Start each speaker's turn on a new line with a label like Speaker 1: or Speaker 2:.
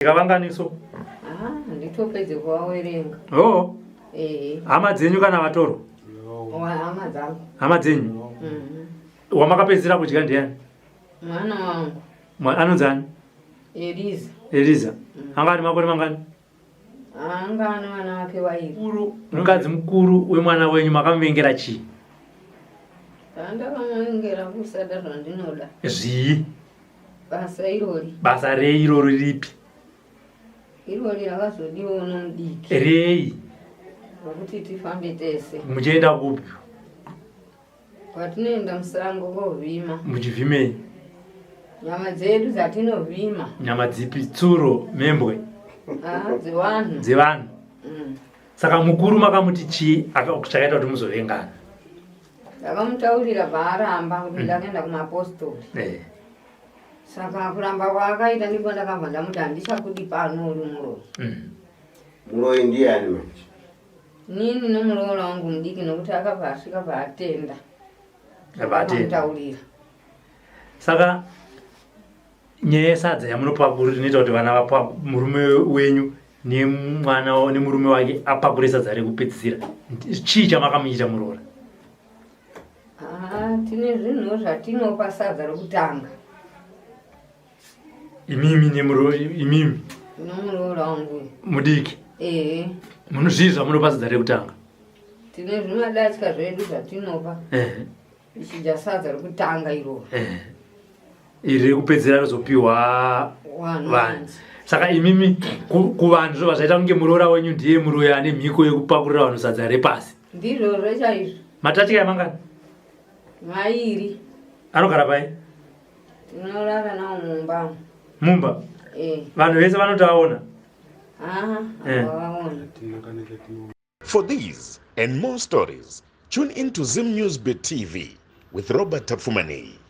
Speaker 1: Kavanganiso.
Speaker 2: Nditopedze kuvawerenga.
Speaker 1: Oh. Hama dzenyu kana vatoro?
Speaker 2: Hama dzangu.
Speaker 1: Hama dzenyu? Wamakapedzera kudya ndiani?
Speaker 2: Mwana wangu.
Speaker 1: Anonzi ani?
Speaker 2: Eliza.
Speaker 1: Angani makore mangani?
Speaker 2: Angani mwana wake wairi.
Speaker 1: Mukadzi mukuru wemwana wenyu makamuvengera chii?
Speaker 2: Ndakamuvengera kusada zvandinoda.
Speaker 1: Zvii?
Speaker 2: Basa irori.
Speaker 1: Basa rei irori ripi?
Speaker 2: Irori rakazodiwa unomudiki.
Speaker 1: Rei?
Speaker 2: Rokuti tifambe tese.
Speaker 1: Muchienda kupi?
Speaker 2: Kwatinoenda musango kovhima.
Speaker 1: Muchivhimei?
Speaker 2: Nyama dzedu dzatinovhima.
Speaker 1: Nyama dzipi? Tsuro, membwe?
Speaker 2: Dzevanhu.
Speaker 1: Dzevanhu? Saka mukuru makamuti chii chakaita kuti muzovengana?
Speaker 2: Ndakamutaurira paaramba kuti ndakaenda kumapostori. Saka kuramba kwaakaita ndipo ndakabva ndamuti handichakudi pano uri muroyi.
Speaker 3: Muroyi ndiani manje?
Speaker 2: Nini nomuroora wangu mudiki nokuti akabva asvika paatenda.
Speaker 1: Akamutaurira. Saka nyaya yesadza yamunopakura inoita kuti vana murume wenyu nemurume wake apakure sadza rekupedzisira. Chii chamakamuita muroora?
Speaker 2: Tine zvinhu zvatinopa sadza rokutanga.
Speaker 1: Imimi imimi
Speaker 2: Nomuroora wangu
Speaker 1: mudiki? Munozvii zvamunopa sadza rekutanga?
Speaker 2: Tine zvimadatya zvedu zvatinopa. Ichidya sadza rokutanga iroro.
Speaker 1: Iri rekupedzisira rizopiwa vanhu. Saka imimi kuvanhu zvobva zvaita kunge muroora wenyu ndiye muroyi ane mhiko yekupakurira vanhu sadza repasi.
Speaker 2: Ndizvozvo chaizvo.
Speaker 1: Matatya amangani?
Speaker 2: Mairi.
Speaker 1: Anogara pai?
Speaker 2: Tinorara nawo mumba.
Speaker 1: Mumba? Vanhu vese vanotaona?
Speaker 2: Avaona.
Speaker 4: For these and more stories, tune in to Zim News Bit TV with Robert Tafumani.